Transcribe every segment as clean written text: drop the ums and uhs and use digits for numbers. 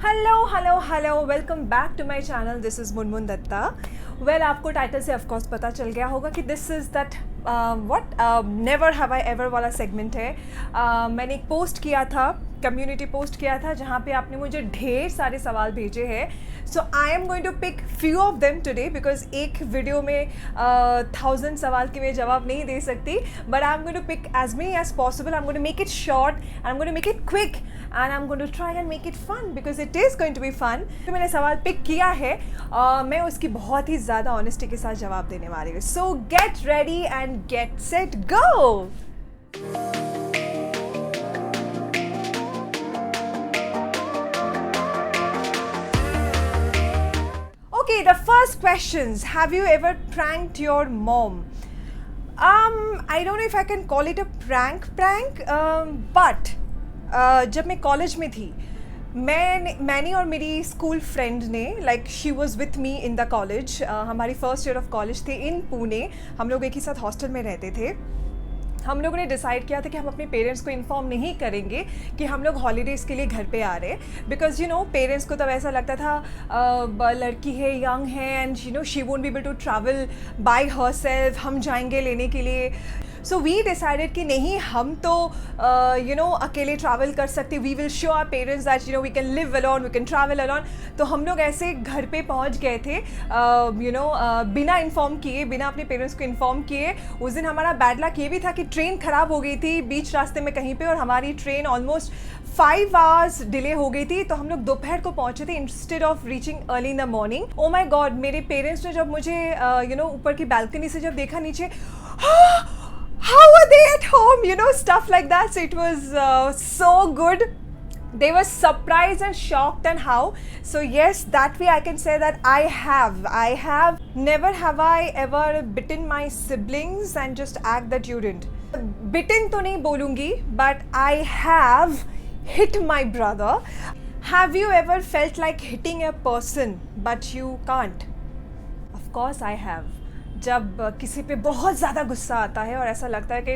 Hello welcome back to my channel. This is Munmun Dutta. Well, आपको title से of course पता चल गया होगा कि this is that what never have I ever वाला सेगमेंट है। मैंने एक पोस्ट किया था, कम्युनिटी पोस्ट किया था, जहाँ पे आपने मुझे ढेर सारे सवाल भेजे हैं। So I am going to pick few of them today because एक वीडियो में 1000 सवाल के मैं जवाब नहीं दे सकती, but I am going to pick as many as possible. I am going to make it short, I am going to make it quick and I am going to try and make it fun because it is going to be fun. तो मैंने सवाल pick किया है, मैं उसकी बहुत ही ज़्यादा honesty के साथ जवाब देने वाली हूँ। सो get ready and get set go. Okay, the first questions. Have you ever pranked your mom? I don't know if I can call it a prank, but जब मैं कॉलेज में थी, मैंने और मेरी स्कूल फ्रेंड ने, like she was with me in the college, हमारी first year of college थे इन पुणे। हम लोग एक ही साथ हॉस्टल में रहते थे। हम लोगों ने डिसाइड किया था कि हम अपने पेरेंट्स को इन्फॉर्म नहीं करेंगे कि हम लोग हॉलीडेज़ के लिए घर पे आ रहे हैं, बिकॉज यू नो पेरेंट्स को तब ऐसा लगता था लड़की है, यंग है, and you know she won't be able to travel by herself, हम जाएंगे लेने के लिए। सो वी डिसाइडेड कि नहीं, हम तो यू नो अकेले ट्रैवल कर सकते, we will show our parents that you know we can live alone, we can travel alone. तो हम लोग ऐसे घर पे पहुंच गए थे यू नो बिना इन्फॉर्म किए, बिना अपने पेरेंट्स को इन्फॉर्म किए। उस दिन हमारा बैड लक ये भी था कि ट्रेन ख़राब हो गई थी बीच रास्ते में कहीं पे, और हमारी ट्रेन ऑलमोस्ट 5 आवर्स डिले हो गई थी। तो हम लोग दोपहर को पहुंचे थे instead of reaching early in the morning. Oh my God, मेरे पेरेंट्स ने जब मुझे यू नो ऊपर की बालकनी से जब देखा नीचे, how are they at home, you know, stuff like that. So it was so good. They were surprised and shocked and how. So yes, that way I can say that I have never have I ever bitten my siblings and just act that you didn't. Bitten तो नहीं बोलूँगी, but I have hit my brother. Have you ever felt like hitting a person but you can't? Of course I have. जब किसी पे बहुत ज़्यादा गुस्सा आता है और ऐसा लगता है कि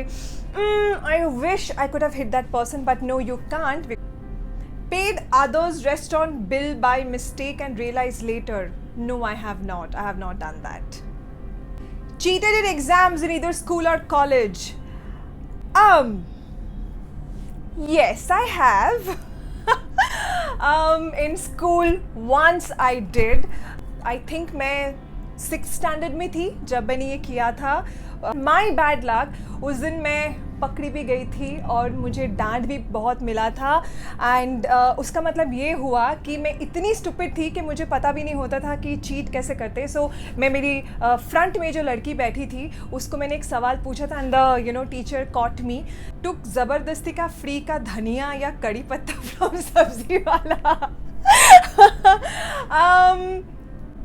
I wish I could have hit that person but no you can't. Paid others restaurant bill by mistake and realise later? No, I have not done that. Cheated in exams in either school और college? Yes, I have. In school once I did. I think मैं 6th standard में थी जब मैंने ये किया था। My bad luck, उस दिन मैं पकड़ी भी गई थी और मुझे डांट भी बहुत मिला था। एंड उसका मतलब ये हुआ कि मैं इतनी स्टूपिड थी कि मुझे पता भी नहीं होता था कि चीट कैसे करते। सो मैं मेरी फ्रंट में जो लड़की बैठी थी उसको मैंने एक सवाल पूछा था, and the you know teacher caught me. टुक ज़बरदस्ती का फ्री का धनिया या कड़ी पत्ता फ्रॉम सब्जी वाला?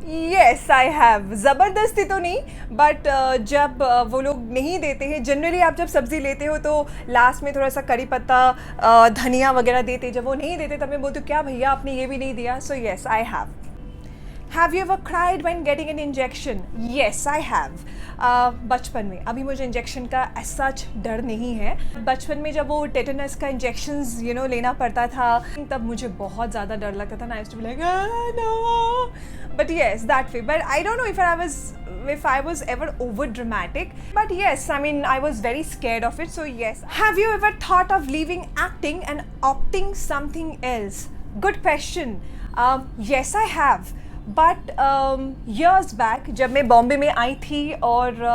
Yes, I have. ज़बरदस्ती तो नहीं, बट जब वो लोग नहीं देते हैं, जनरली आप जब सब्ज़ी लेते हो तो लास्ट में थोड़ा सा करी पत्ता धनिया वगैरह देते, जब वो नहीं देते तब मैं बोलती हूँ क्या भैया आपने ये भी नहीं दिया। So yes, I have. Have you ever cried when getting an injection? Yes, I have. बचपन में, अभी मुझे इंजेक्शन का ऐसा डर नहीं है। बचपन में जब वो टेटनस का इंजेक्शंस यू नो लेना पड़ता था तब मुझे बहुत ज़्यादा डर लगता था। I used to be like no, but yes, that way. But I don't know if I was ever over dramatic, but yes, I mean I was very scared of it. So yes. Have you ever thought of leaving acting and opting something else? Good question. Yes, I have. But years back जब मैं बॉम्बे में आई थी और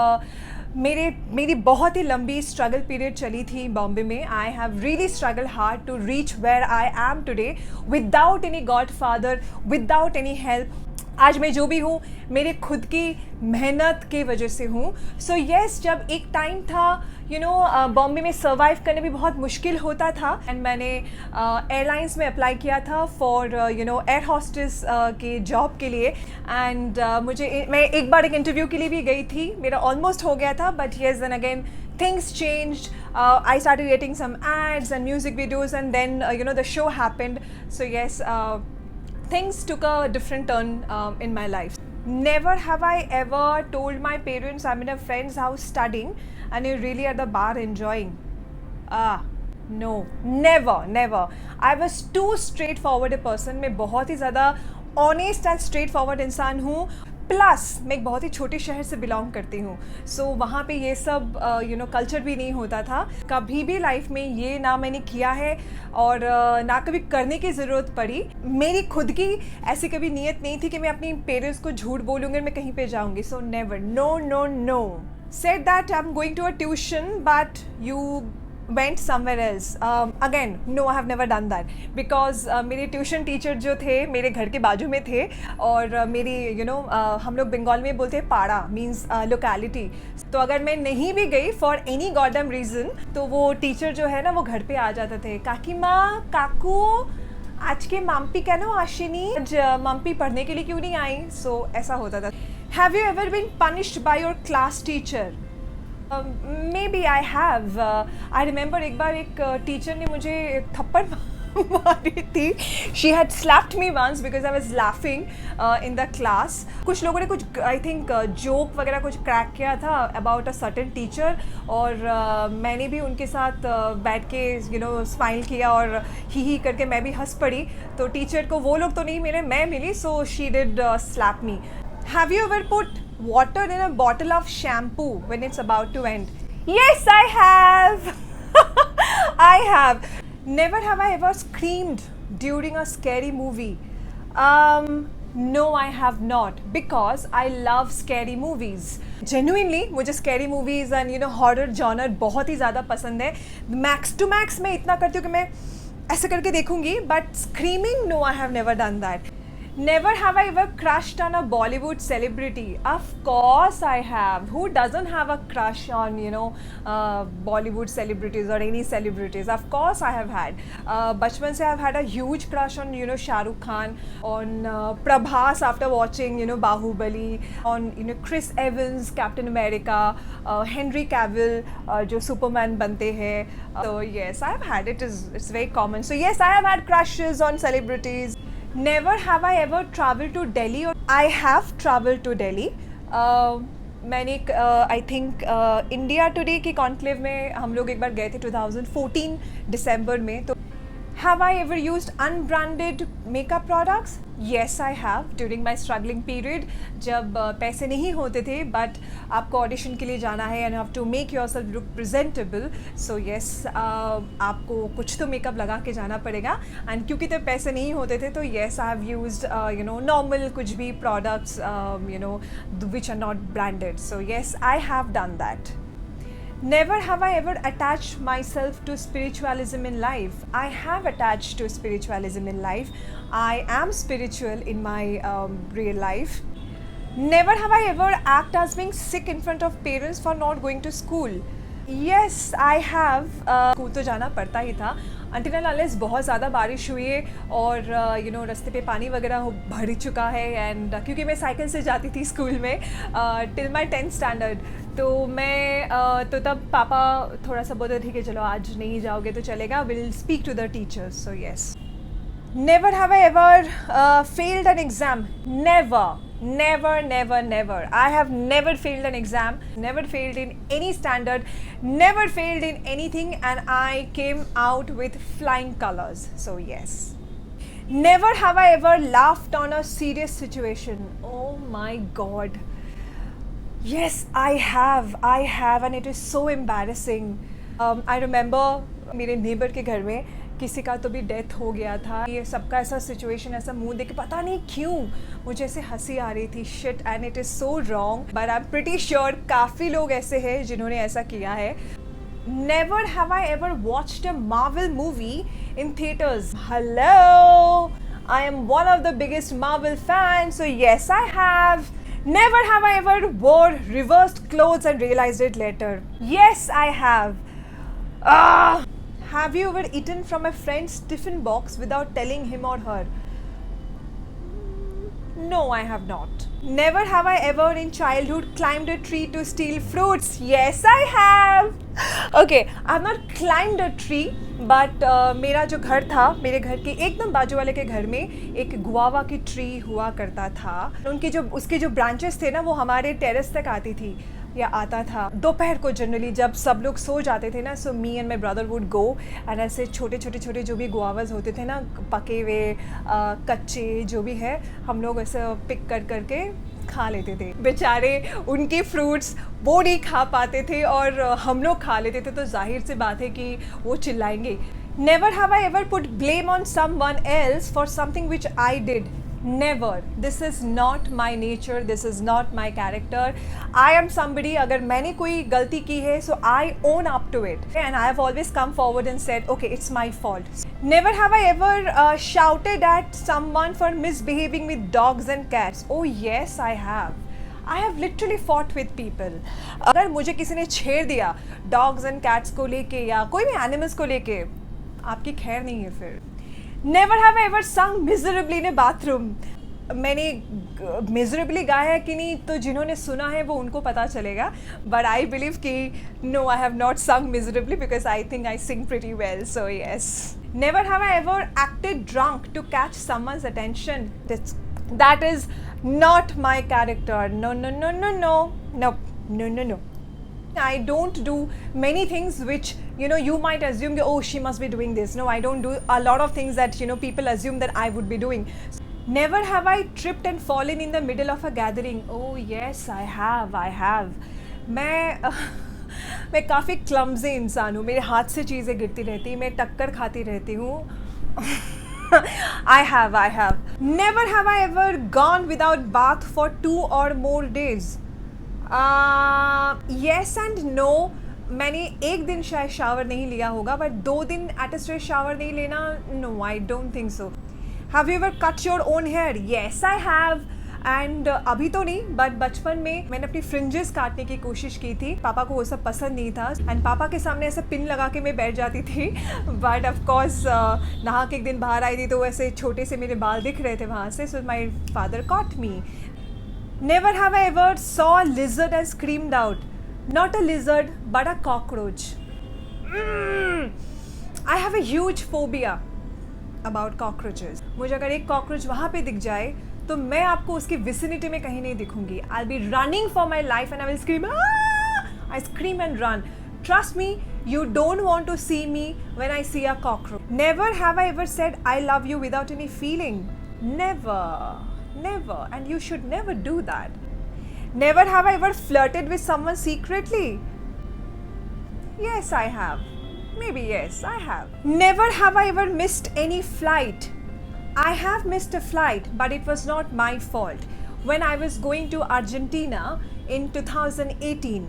मेरी बहुत ही लंबी struggle period चली थी बॉम्बे में। I have really struggle hard to reach where I am today without any godfather, without any help. आज मैं जो भी हूँ मेरे खुद की मेहनत के वजह से हूँ। सो येस, जब एक टाइम था यू नो बॉम्बे में सर्वाइव करने भी बहुत मुश्किल होता था, एंड मैंने एयरलाइंस में अप्लाई किया था for you know air hostess के जॉब के लिए। एंड मैं एक बार एक इंटरव्यू के लिए भी गई थी, मेरा ऑलमोस्ट हो गया था, but yes then again things changed. I started getting some ads and music videos, and then you know the show happened. So yes, things took a different turn in my life. Never have I ever told my parents I'm in a friend's house studying and you're really at the bar enjoying. No, never never. I was too straight forward a person. मैं बहुत ही ज़्यादा honest and straight forward इंसान हूँ। Plus मैं एक बहुत ही छोटे शहर से बिलोंग करती हूँ, सो वहाँ पे ये सब कल्चर भी नहीं होता था। कभी भी लाइफ में ये ना मैंने किया है और ना कभी करने की ज़रूरत पड़ी। मेरी खुद की ऐसी कभी नीयत नहीं थी कि मैं अपनी पेरेंट्स को झूठ बोलूँगी और मैं कहीं पे जाऊँगी। So never, no no no. Said that I'm going to a tuition, but you went somewhere else. Again, no, I have never done that because मेरे ट्यूशन टीचर जो थे मेरे घर के बाजू में थे और मेरी हम लोग बंगाल में बोलते हैं पाड़ा, मीन्स लोकेलिटी। तो अगर मैं नहीं भी गई फॉर एनी गॉडम रीज़न तो वो टीचर जो है ना वो घर पे आ जाते थे। काकी माँ, काकू, आज के माम्पी कहना आशिनी, आज माम्पी पढ़ने के लिए क्यों नहीं आई? सो ऐसा होता था। Have you ever been punished by your class teacher? Maybe I have. I remember एक बार एक टीचर ने मुझे थप्पड़ मारी थी। She had slapped me once because I was laughing in the class. कुछ लोगों ने कुछ I think जोक वगैरह कुछ क्रैक किया था about a certain teacher और मैंने भी उनके साथ बैठ के स्माइल किया और ही करके मैं भी हंस पड़ी। तो टीचर को वो लोग तो नहीं मिले, मैं मिली, so she did slap me. Have you ever put water in a bottle of shampoo when it's about to end? Yes, I have. I have. Never have I ever screamed during a scary movie. No, I have not because I love scary movies. Genuinely, मुझे scary movies and horror genre बहुत ही ज़्यादा पसंद है। Max to max मैं इतना करती हूँ कि मैं ऐसे करके देखूँगी, but screaming, no, I have never done that. Never have I ever crushed on a Bollywood celebrity. Of course I have. Who doesn't have a crush on Bollywood celebrities or any celebrities? Of course I have had. बचपन से I've had a huge crush on Shah Rukh Khan, on Prabhas after watching Bahubali, on Chris Evans, Captain America, Henry Cavill जो Superman बनते हैं. So yes, I have had it. It's very common. So yes, I have had crushes on celebrities. Never have I ever traveled to Delhi or I have traveled to Delhi. मैंने I think India today की conclave में हम लोग एक बार गए थे 2014 दिसंबर में। तो have I ever used unbranded makeup products? Yes, I have during my struggling period. जब पैसे नहीं होते थे बट आपको ऑडिशन के लिए जाना है and you have to make yourself look presentable. So yes, आपको कुछ तो मेकअप लगा के जाना पड़ेगा and क्योंकि तब पैसे नहीं होते थे तो yes, I have used normal कुछ भी products which are not branded. So yes, I have done that. Never have I ever attached myself to spiritualism in life. I have attached to spiritualism in life. I am spiritual in my real life. Never have I ever acted as being sick in front of parents for not going to school. Yes, I have. School तो जाना पड़ता ही था until unless बहुत ज़्यादा बारिश हुई है और रास्ते पे पानी वगैरह भर चुका है एंड क्योंकि मैं साइकिल से जाती थी स्कूल में टिल माई 10th स्टैंडर्ड। तो मैं तो तब पापा थोड़ा सा बोलते ठीक है चलो आज नहीं जाओगे तो चलेगा, will speak to the teachers. So yes. Never have I ever failed an exam. Never, never, never, never. I have never failed an exam, never failed in any standard, never failed in anything, and I came out with flying colors. So yes. Never have I ever laughed on a serious situation. Oh my God. Yes, I have, and it is so embarrassing. I remember मेरे neighbour के घर में किसी का तो भी death हो गया था। ये सबका ऐसा सिचुएशन, ऐसा मुंह देख के पता नहीं क्यों मुझे ऐसे हंसी आ रही थी। Shit, and it is so wrong, but I am pretty sure काफ़ी लोग ऐसे हैं जिन्होंने ऐसा किया है। Never have I ever watched a Marvel movie in theaters. Hello, I am one of the biggest Marvel fans, so yes, I have. Never have I ever wore reversed clothes and realized it later. Yes, I have. Have you ever eaten from a friend's tiffin box without telling him or her? No, I have not. Never have I ever in childhood climbed a tree to steal fruits. Yes, I have. Okay, I have not climbed a tree, but मेरा जो घर था, मेरे घर के एकदम बाजू वाले के घर में एक गुआवा की ट्री हुआ करता था। उसके जो ब्रांचेस थे ना वो हमारे टेरेस तक आती थी। या आता था दोपहर को जनरली जब सब लोग सो जाते थे ना. So me and my brother would go and ऐसे छोटे छोटे छोटे जो भी गुआवाज होते थे ना, पके हुए कच्चे जो भी है, हम लोग ऐसे पिक कर करके खा लेते थे. बेचारे उनके फ्रूट्स वो नहीं खा पाते थे और हम लोग खा लेते थे, तो जाहिर सी बात है कि वो चिल्लाएंगे. Never have I ever put blame on someone else for something which I did. Never. This is not my nature. This is not my character. I am somebody, अगर मैंने कोई गलती की है, so I own up to it. And I have always come forward and said, okay, it's my fault. Never have I ever shouted at someone for misbehaving with dogs and cats. Oh yes, I have. I have literally fought with people. अगर मुझे किसी ने छेड़ दिया dogs and cats को लेके या कोई भी animals को लेके, आपकी खैर नहीं है फिर. Never have I ever sung miserably in a bathroom. मैंने miserably गाया है कि नहीं, तो जिन्होंने सुना है वो उनको पता चलेगा. But I believe कि no, I have not sung miserably because I think I sing pretty well. So yes. Never have I ever acted drunk to catch someone's attention. That is not my character. No, no, no, no, no. No, no, no, no. I don't do many things which, you know, you might assume, oh, she must be doing this. No, I don't do a lot of things that, you know, people assume that I would be doing. Never have I tripped and fallen in the middle of a gathering. Oh yes, I have. मैं काफ़ी clumsy इंसान हूँ. मेरे हाथ से चीज़ें गिरती रहती, मैं टक्कर खाती रहती हूँ. I have. Never have I ever gone without bath for 2 or more days. Yes and no. मैंने एक दिन शायद शावर नहीं लिया होगा, बट 2 दिन एट अ स्ट्रेट शावर नहीं लेना, no, I don't think so. Have you ever cut your own hair? Yes I have. And अभी तो नहीं, बट बचपन में मैंने अपनी फ्रिंजेस काटने की कोशिश की थी. पापा को वो सब पसंद नहीं था एंड पापा के सामने ऐसे पिन लगा के मैं बैठ जाती थी. बट ऑफकोर्स नहा के एक दिन बाहर आई थी तो वैसे छोटे से मेरे बाल दिख रहे थे वहाँ से. So my father caught me. Never have I ever saw a lizard and screamed out. Not a lizard, but a cockroach. I have a huge phobia about cockroaches. मुझे अगर एक cockroach वहाँ पे दिख जाए तो मैं आपको उसकी vicinity में कहीं नहीं दिखूंगी. I'll be running for my life and I will scream. I scream and run. Trust me, you don't want to see me when I see a cockroach. Never have I ever said I love you without any feeling. Never. And you should never do that. Never have I ever flirted with someone secretly. Yes, I have. Maybe yes, I have. Never have I ever missed any flight. I have missed a flight, but it was not my fault. When I was going to Argentina in 2018,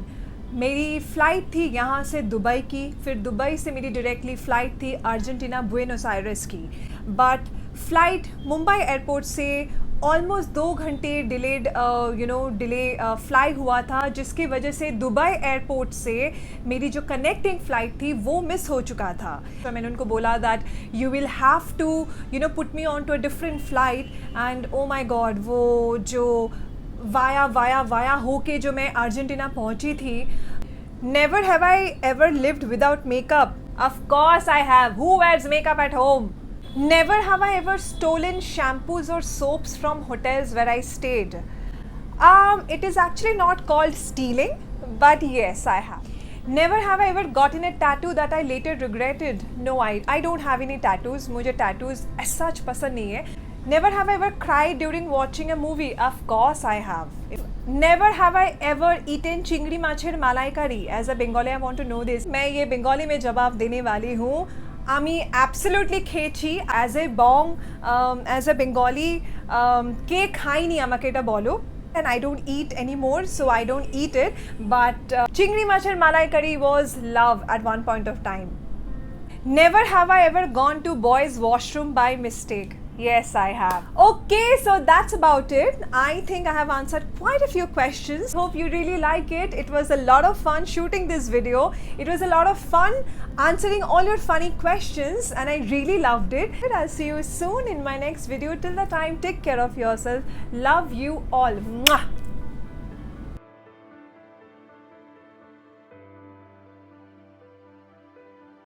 मेरी flight थी यहाँ से Dubai की, फिर Dubai से मेरी directly flight थी Argentina Buenos Aires की. बट फ़्लाइट मुंबई एयरपोर्ट से ऑलमोस्ट 2 घंटे डिलेड फ्लाई हुआ था, जिसकी वजह से दुबई एयरपोर्ट से मेरी जो कनेक्टिंग फ़्लाइट थी वो मिस हो चुका था. तो मैंने उनको बोला that you will have to put me on to a different flight. And oh my god, वो जो वाया होके जो मैं अर्जेंटीना पहुंची थी. Never have I ever lived without makeup. Of course I have. Who wears makeup at home? Never have I ever stolen shampoos or soaps from hotels where I stayed. It is actually not called stealing, but yes, I have. Never have I ever gotten a tattoo that I later regretted. No, I don't have any tattoos. मुझे tattoos as such पसंद नहीं है. Never have I ever cried during watching a movie. Of course I have. Never have I ever eaten चिंगड़ी माछेर मालाइकारी. As a Bengali, I want to know this. मैं ये बंगाली में जवाब देने वाली हूँ. আমি অ্যাবসলিউটলি খেয়েছি অ্যাজ এ বেঙ্গলি. কে খাইনি আমাকে এটা বলো. and I don't eat anymore, so I don't eat it. But chingri machar malai curry was love at one point of time. Never have I ever gone to boys' washroom by mistake. Yes, I have. Okay, so that's about it. I think I have answered quite a few questions. Hope you really like it. It was a lot of fun shooting this video. It was a lot of fun answering all your funny questions and I really loved it. I'll see you soon in my next video. Till the time, take care of yourself. Love you all. Mwah!